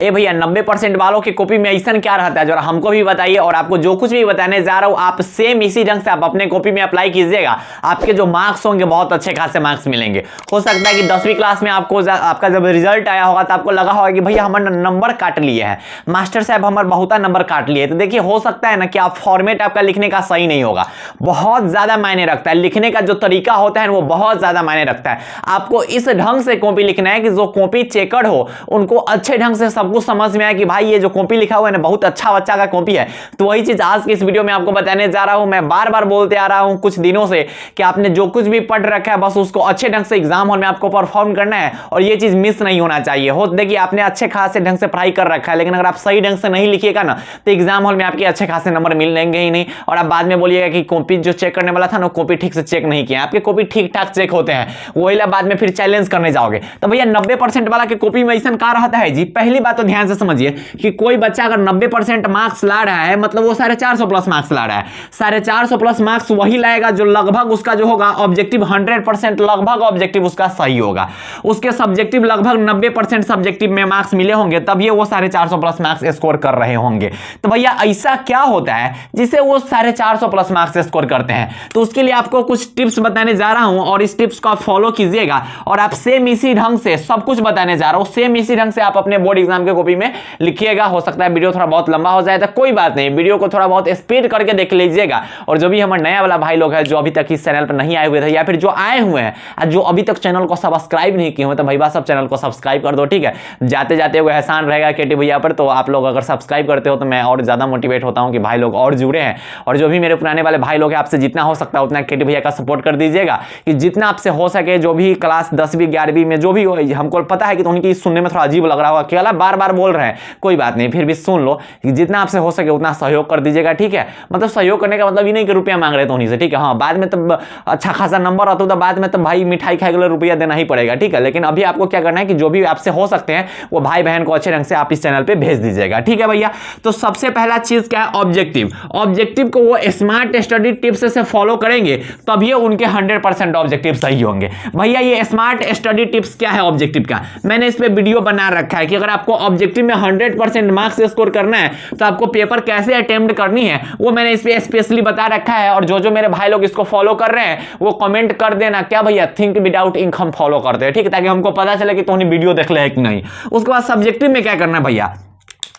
ए भैया 90% वालों की कॉपी में ऐसा क्या रहता है जरा हमको भी बताइए। और आपको जो कुछ भी बताने जा रहा हूं आप सेम इसी ढंग से आप अपने कॉपी में अप्लाई कीजिएगा, आपके जो मार्क्स होंगे बहुत अच्छे खासे मार्क्स मिलेंगे। हो सकता है कि 10वीं क्लास में आपको आपका जब रिजल्ट आया होगा तो आपको लगा होगा कि भैया हमारे नंबर काट लिए हैं, मास्टर साहब हमारे बहुत नंबर काट लिए। तो देखिए हो सकता है ना कि आप फॉर्मेट आपका लिखने का सही नहीं होगा, बहुत ज्यादा मायने रखता है, लिखने का जो तरीका होता है वो बहुत ज्यादा मायने रखता है। आपको इस ढंग से कॉपी लिखना है कि जो कॉपी चेकर्ड हो उनको अच्छे ढंग से सबको समझ में आए कि भाई ये जो कॉपी लिखा हुआ है ना बहुत अच्छा बच्चा का कॉपी है। तो वही चीज आज की इस वीडियो में आपको बताने जा रहा हूं। मैं बार बार बोलते आ रहा हूं कुछ दिनों से कि आपने जो कुछ भी पढ़ रखा है बस उसको अच्छे ढंग से एग्जाम हॉल में आपको परफॉर्म करना है और ये चीज मिस नहीं होना चाहिए। हो देखिए आपने अच्छे खासे ढंग से पढ़ाई कर रखा है लेकिन अगर आप सही ढंग से नहीं लिखिएगा ना तो एग्जाम हॉल में आपके अच्छे खासे नंबर मिलेंगे ही नहीं और आप बाद में बोलिएगा कि कॉपी जो चेक करने वाला था ना कॉपी ठीक से चेक नहीं किया। आपके कॉपी ठीक ठाक चेक होते हैं, वही बाद में फिर चैलेंज करने जाओगे। तो भैया 90% वाला के कॉपी में ऐसा क्या रहता है जी। पहली बात तो ध्यान से समझिए कि कोई बच्चा अगर 90% मार्क्स ला रहा है मतलब वो 450 प्लस मार्क्स ला रहा है। 450 प्लस मार्क्स वही लाएगा जो लगभग उसका जो होगा ऑब्जेक्टिव 100% लगभग ऑब्जेक्टिव उसका सही होगा। उसके सब्जेक्टिव लगभग 90% सब्जेक्टिव में मार्क्स मिले होंगे तब ये वो 450 प्लस मार्क्स स्कोर कर रहे होंगे। तो भैया ऐसा क्या होता है जिसे वो 450 प्लस मार्क्स स्कोर करते हैं। तो उसके लिए आपको कुछ टिप्स बताने जा रहा हूं और इस टिप्स को आप फॉलो कीजिएगा और आप सेम इसी ढंग से सब कुछ बताने जा रहा हूं, सेम इसी ढंग से आप अपने बोर्ड एग्जाम के कॉपी में लिखिएगा। हो सकता है वीडियो थोड़ा बहुत लंबा हो जाए तो कोई बात नहीं, वीडियो को थोड़ा बहुत स्पीड करके देख लीजिएगा। और जो भी हमारे नया वाला भाई लोग है जो अभी तक इस चैनल पर नहीं आए हुए थे या फिर जो आए हुए हैं जो अभी तक चैनल को सब्सक्राइब नहीं किए हुए तो भाई सब चैनल को सब्सक्राइब कर दो, ठीक है। जाते जाते हुए एहसान रहेगा केटी भैया पर, तो आप लोग अगर सब्सक्राइब करते हो तो मैं और ज्यादा मोटिवेट होता हूं कि भाई लोग और जुड़े हैं। और जो भी मेरे पुराने वाले भाई लोग हैं आपसे जितना हो सकता है उतना केटी भैया का सपोर्ट कर दीजिएगा कि जितना आपसे हो सके। जो भी क्लास 10वीं 11वीं में जो भी हो, हमको पता है कि तो उनकी सुनने में थोड़ा अजीब लग रहा होगा कि अला बार बार बोल रहे हैं, कोई बात नहीं फिर भी सुन लो कि जितना आपसे हो सके उतना सहयोग कर दीजिएगा, ठीक है। मतलब सहयोग करने का मतलब ये नहीं कि रुपया मांग रहे तो उन्हीं से, ठीक है। हाँ बाद में तो अच्छा खासा नंबर आता तो बाद में तो भाई मिठाई खाए के लिए रुपया देना ही पड़ेगा, ठीक है। लेकिन अभी आपको क्या करना है कि जो भी आपसे हो सकते हैं वो भाई बहन को अच्छे ढंग से आप इस चैनल पे भेज दीजिएगा, ठीक है भैया। तो सबसे पहला चीज क्या है, ऑब्जेक्टिव। ऑब्जेक्टिव को वो स्मार्ट स्टडी टिप्स से फॉलो करेंगे तब ये उनके 100% ऑब्जेक्टिव सही होंगे। भैया ये स्मार्ट स्टडी टिप्स क्या है ऑब्जेक्टिव का, मैंने इस पे वीडियो बना रखा है कि अगर आपको ऑब्जेक्टिव में 100% मार्क्स स्कोर करना है तो आपको पेपर कैसे अटेम्प्ट करनी है वो मैंने इस पे स्पेशली बता रखा है। और जो मेरे भाई लोग इसको फॉलो कर रहे हैं वो कमेंट कर देना क्या भैया थिंक विदाउट इंक हम फॉलो करते हैं, ठीक है, ताकि हमको पता चले कि तुमने वीडियो देख ले है कि नहीं। उसके बाद सब्जेक्टिव में क्या करना है भैया,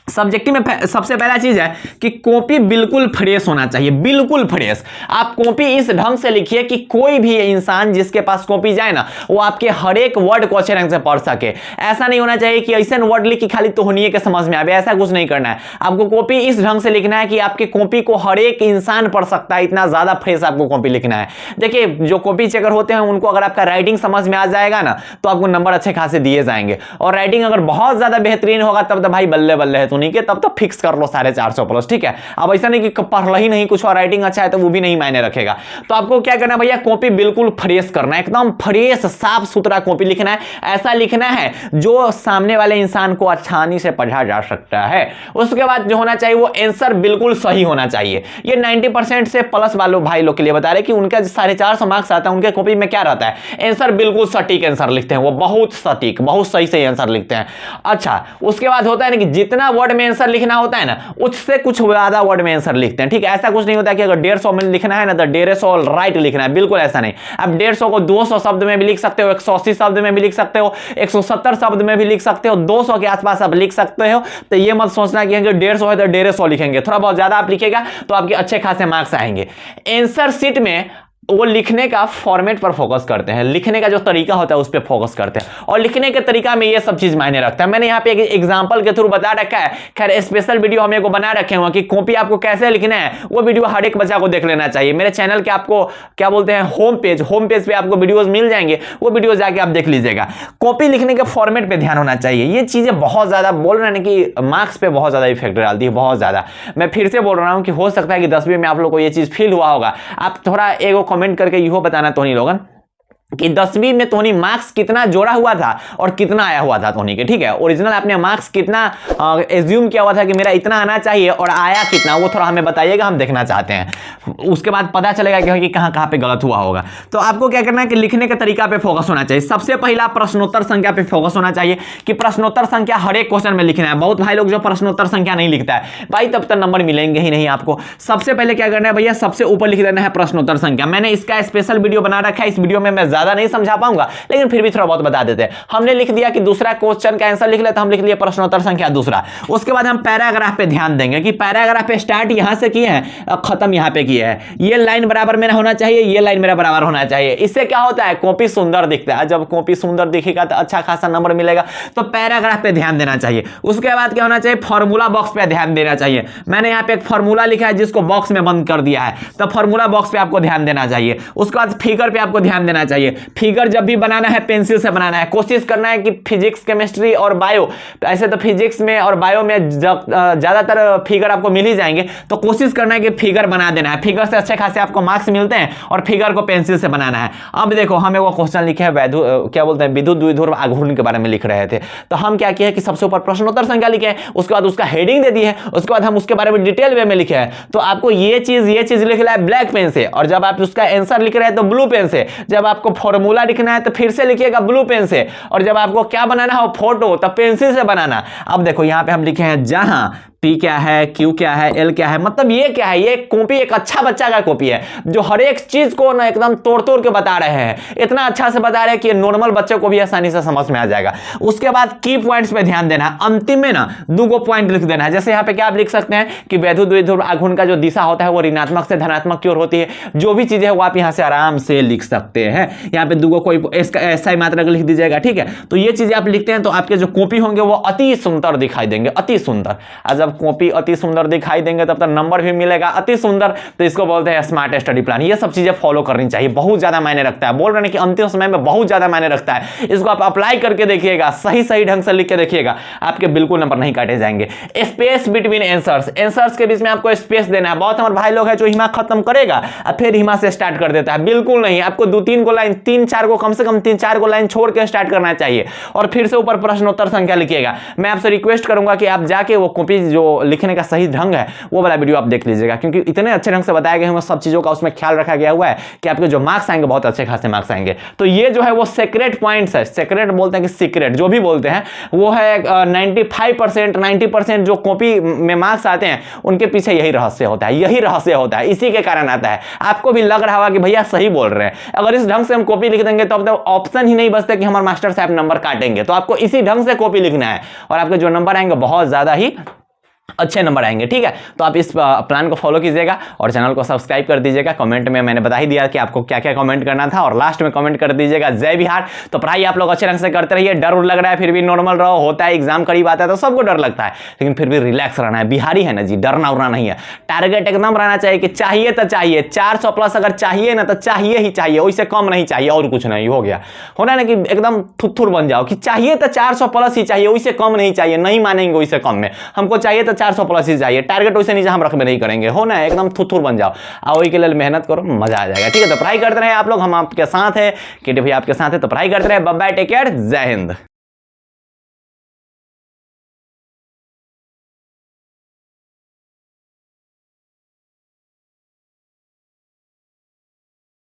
सब्जेक्टिव में सबसे पहला चीज है कि कॉपी बिल्कुल फ्रेश होना चाहिए, बिल्कुल फ्रेश। आप कॉपी इस ढंग से लिखिए कि कोई भी इंसान जिसके पास कॉपी जाए ना वो आपके हर एक वर्ड को अच्छे ढंग से पढ़ सके। ऐसा नहीं होना चाहिए कि ऐसा वर्ड लिख के खाली तोहनिए के समझ में आवे, ऐसा कुछ नहीं करना है। आपको कॉपी इस ढंग से लिखना है कि आपकी कॉपी को हर एक इंसान पढ़ सकता है, इतना ज्यादा फ्रेश आपको कॉपी लिखना है। देखिए जो कॉपी चेकर होते हैं उनको अगर आपका राइटिंग समझ में आ जाएगा ना तो आपको नंबर अच्छे खासे दिए जाएंगे। और राइटिंग अगर बहुत ज्यादा बेहतरीन होगा तब तो भाई बल्ले बल्ले है, तो नहीं के तब तो फिक्स कर लो 450 प्लस, ठीक है। अब ऐसा नहीं कि पढ़ ही नहीं कुछ और राइटिंग अच्छा है तो वो भी नहीं मायने रखेगा। तो आपको क्या करना है भैया, कॉपी बिल्कुल फ्रेश करना है, एकदम फ्रेश साफ सुथरा कॉपी लिखना है। ऐसा लिखना है जो सामने वाले इंसान को आसानी से पढ़ा जा सकता है। उसके बाद जो होना चाहिए वो आंसर बिल्कुल सही होना चाहिए। ये 90% से प्लस वालों भाई लोग के लिए बता रहे कि उनका 450 मार्क्स आता है उनके कॉपी में क्या रहता है, आंसर बिल्कुल सटीक आंसर लिखते हैं, वो बहुत सटीक बहुत सही से आंसर लिखते हैं। अच्छा उसके बाद होता है ना कि जितना वर्ड में आंसर लिखना होता है ना उससे कुछ ज्यादा वर्ड में आंसर लिखते हैं, ठीक है। ऐसा कुछ नहीं होता कि अगर 150 में लिखना है ना तो 150 राइट लिखना है, बिल्कुल ऐसा नहीं। अब 150 को 200 शब्द में भी लिख सकते हो, 180 शब्द में भी लिख सकते हो, 170 शब्द में भी लिख सकते हो, 200 के आसपास आप लिख सकते हो। तो ये मत सोचना कि 150 है तो 150 लिखेंगे, थोड़ा बहुत ज्यादा आप लिखेगा तो आपके अच्छे खासे मार्क्स आएंगे। आंसर शीट में वो लिखने का फॉर्मेट पर फोकस करते हैं, लिखने का जो तरीका होता है उस पर फोकस करते हैं और लिखने के तरीका में ये सब चीज मायने रखता है। मैंने यहाँ पे एक एग्जांपल के थ्रू बता रखा है, खैर स्पेशल वीडियो हम को बना रखे हुए कि कॉपी आपको कैसे लिखना है, वो वीडियो हर एक बच्चा को देख लेना चाहिए। मेरे चैनल के आपको क्या बोलते हैं होम पेज पे आपको वीडियोज मिल जाएंगे, वो वीडियो जाके आप देख लीजिएगा। कॉपी लिखने के फॉर्मेट पे ध्यान होना चाहिए। ये चीजें बहुत ज्यादा बोल रहे हैं कि मार्क्स पे बहुत ज्यादा इफेक्ट डालती है, बहुत ज्यादा। मैं फिर से बोल रहा हूँ कि हो सकता है कि 10वीं में आप लोग को ये चीज फील हुआ होगा। आप थोड़ा एगो कमेंट करके यो बताना तो नहीं लोगन कि 10वीं में तोहनी मार्क्स कितना जोड़ा हुआ था और कितना आया हुआ था तोहनी के, ठीक है। ओरिजिनल आपने मार्क्स कितना एज्यूम किया हुआ था कि मेरा इतना आना चाहिए और आया कितना, वो थोड़ा हमें बताइएगा, हम देखना चाहते हैं। उसके बाद पता चलेगा कि कहाँ कहाँ पे गलत हुआ होगा। तो आपको क्या करना है कि लिखने के तरीका पे फोकस होना चाहिए। सबसे पहला प्रश्नोत्तर संख्या पे फोकस होना चाहिए कि प्रश्नोत्तर संख्या हर एक क्वेश्चन में लिखना है। बहुत भाई लोग जो प्रश्नोत्तर संख्या नहीं लिखता है भाई, तब तक नंबर मिलेंगे ही नहीं आपको। सबसे पहले क्या करना है भैया, सबसे ऊपर लिख देना है प्रश्नोत्तर संख्या। मैंने इसका स्पेशल वीडियो बना रखा है, इस वीडियो में मैं ज्यादा नहीं समझा पाऊंगा, लेकिन फिर भी थोड़ा बहुत बता देते हैं। हमने लिख दिया कि दूसरा क्वेश्चन का आंसर लिख ले, तो हम लिख लिए प्रश्नोत्तर संख्या दूसरा। उसके बाद हम पैराग्राफ पे ध्यान देंगे कि पैराग्राफ पे स्टार्ट यहां से किए हैं, खत्म यहां पे किए हैं। ये लाइन बराबर मेरा होना चाहिए, ये लाइन मेरा बराबर होना चाहिए। इससे क्या होता है, कॉपी सुंदर दिखता है। जब कॉपी सुंदर दिखेगा तो अच्छा खासा नंबर मिलेगा। तो पैराग्राफ पे ध्यान देना चाहिए। उसके बाद क्या होना चाहिए, फॉर्मूला बॉक्स पे ध्यान देना चाहिए। मैंने यहां पे एक फॉर्मूला लिखा है जिसको बॉक्स में बंद कर दिया है, तो फॉर्मूला बॉक्स पे आपको ध्यान देना चाहिए। उसके बाद फिगर पे आपको ध्यान देना चाहिए। फिगर जब भी बनाना है पेंसिल से बनाना है। कोशिश करना है कि फिजिक्स, केमिस्ट्री और बायो, ऐसे तो फिजिक्स में और बायो में ज्यादातर फिगर आपको मिल ही जाएंगे, तो कोशिश करना है कि फिगर बना देना है। फिगर से अच्छे खासे आपको मार्क्स मिलते हैं और फिगर को पेंसिल से बनाना है। अब देखो हमें वो क्वेश्चन लिखे है क्या बोलते हैं, विद्युत द्विध्रुव आघूर्ण के बारे में लिख रहे थे। तो हम क्या किए कि सबसे ऊपर प्रश्नोत्तर संख्या लिखे हैं, उसके बाद उसका हेडिंग दे दी है, उसके बाद हम उसके बारे में डिटेल वे में लिखे हैं। तो आपको ये चीज लिखना है ब्लैक पेन से, और जब आप उसका आंसर लिख रहे हैं तो ब्लू पेन से। जब आपको फॉर्मूला लिखना है तो फिर से लिखिएगा ब्लू पेन से, और जब आपको क्या बनाना हो फोटो, तो पेंसिल से बनाना। अब देखो यहां पे हम लिखे हैं जहां P क्या है, Q क्या है, L क्या है, मतलब ये क्या है, ये कॉपी एक अच्छा बच्चा का कॉपी है जो हर एक चीज को ना एकदम तोड़ तोड़ के बता रहे हैं। इतना अच्छा से बता रहे हैं कि नॉर्मल बच्चे को भी आसानी से समझ में आ जाएगा। उसके बाद की पॉइंट्स पे ध्यान देना है। अंतिम में ना 2 पॉइंट लिख देना है। जैसे यहाँ पे क्या आप लिख सकते हैं कि विद्युत द्विध्रुव आघूर्ण का जो दिशा होता है वो ऋणात्मक से धनात्मक की ओर होती है। जो भी चीजें है वो आप यहाँ से आराम से लिख सकते हैं। यहाँ पे 2 कोई ऐसा ही मात्रा लिख दीजिएगा, ठीक है। तो ये चीजें आप लिखते हैं तो आपके जो कॉपी होंगे वो अति सुंदर दिखाई देंगे, अति सुंदर। और जब कॉपी अति सुंदर दिखाई देंगे तब तक नंबर भी मिलेगा अति सुंदर। तो इसको बोलते हैं स्मार्ट स्टडी प्लान। ये सब चीजें फॉलो करनी चाहिए, बहुत ज्यादा मायने रखता है। बोल रहे हैं कि अंतिम समय में बहुत ज्यादा मायने रखता है। इसको आप अप्लाई करके देखिएगा, सही सही ढंग से लिख के देखिएगा, आपके बिल्कुल नंबर नहीं काटे जाएंगे। स्पेस बिटवीन आंसर्स के बीच में आपको स्पेस देना है। बहुत हमारे भाई लोग हैं जो हिमा खत्म करेगा और फिर हिमा से स्टार्ट कर देता है, बिल्कुल नहीं। आपको 2-3 को लाइन, 3-4 को, कम से कम 3-4 को लाइन छोड़ के स्टार्ट करना चाहिए, और फिर से ऊपर प्रश्नोत्तर संख्या लिखिएगा। मैं आपसे रिक्वेस्ट करूंगा कि आप जाके वो कॉपी जो लिखने का सही ढंग है वो वाला वीडियो आप देख लीजिएगा, क्योंकि इतने अच्छे ढंग से बताया गया है, सब चीजों का उसमें ख्याल रखा गया हुआ है कि आपके जो मार्क्स आएंगे बहुत अच्छे खासे मार्क्स आएंगे। तो ये जो है वो सीक्रेट पॉइंट्स है। सीक्रेट बोलते हैं कि सीक्रेट जो भी बोलते हैं वो है 95%, 90% जो कॉपी में मार्क्स आते हैं उनके पीछे यही रहस्य होता है, यही रहस्य होता है, इसी के कारण आता है। आपको भी लग रहा होगा कि भैया सही बोल रहे हैं। अगर इस ढंग से हम कॉपी लिख देंगे तो अब ऑप्शन ही नहीं बचते कि हमारे मास्टर साहब नंबर काटेंगे। तो आपको इसी ढंग से कॉपी लिखना है और आपके जो नंबर आएंगे बहुत ज्यादा ही अच्छे नंबर आएंगे, ठीक है। तो आप इस प्लान को फॉलो कीजिएगा और चैनल को सब्सक्राइब कर दीजिएगा। कमेंट में मैंने बता ही दिया कि आपको क्या क्या कमेंट करना था, और लास्ट में कमेंट कर दीजिएगा जय बिहार। तो पढ़ाई आप लोग अच्छे ढंग से करते रहिए। डर लग रहा है फिर भी नॉर्मल रहो, होता है एग्जाम करीब आता है तो सबको डर लगता है, लेकिन फिर भी रिलैक्स रहना है। बिहारी है ना जी, डरना उड़ना नहीं है। टारगेट एकदम रहना चाहिए कि चाहिए तो चाहिए 400 प्लस, अगर चाहिए ना तो चाहिए ही चाहिए, उससे कम नहीं चाहिए, और कुछ नहीं। हो गया होना ना कि एकदम थुथुर बन जाओ कि चाहिए तो 400 प्लस ही चाहिए, उससे कम नहीं चाहिए, नहीं मानेंगे उससे कम में। हमको चाहिए तो 400 प्लस ही चाहिए, टारगेट वैसे नीचे हम रखबे नहीं करेंगे। हो ना, एकदम थुथुर बन जाओ, वही के लिए मेहनत करो, मजा आ जाएगा, ठीक है। तो पढ़ाई करते रहे आप लोग, हम आपके साथ हैं, केटी भैया आपके साथ है। तो पढ़ाई करते रहे। बाय बाय, टेक केयर, जय हिंद।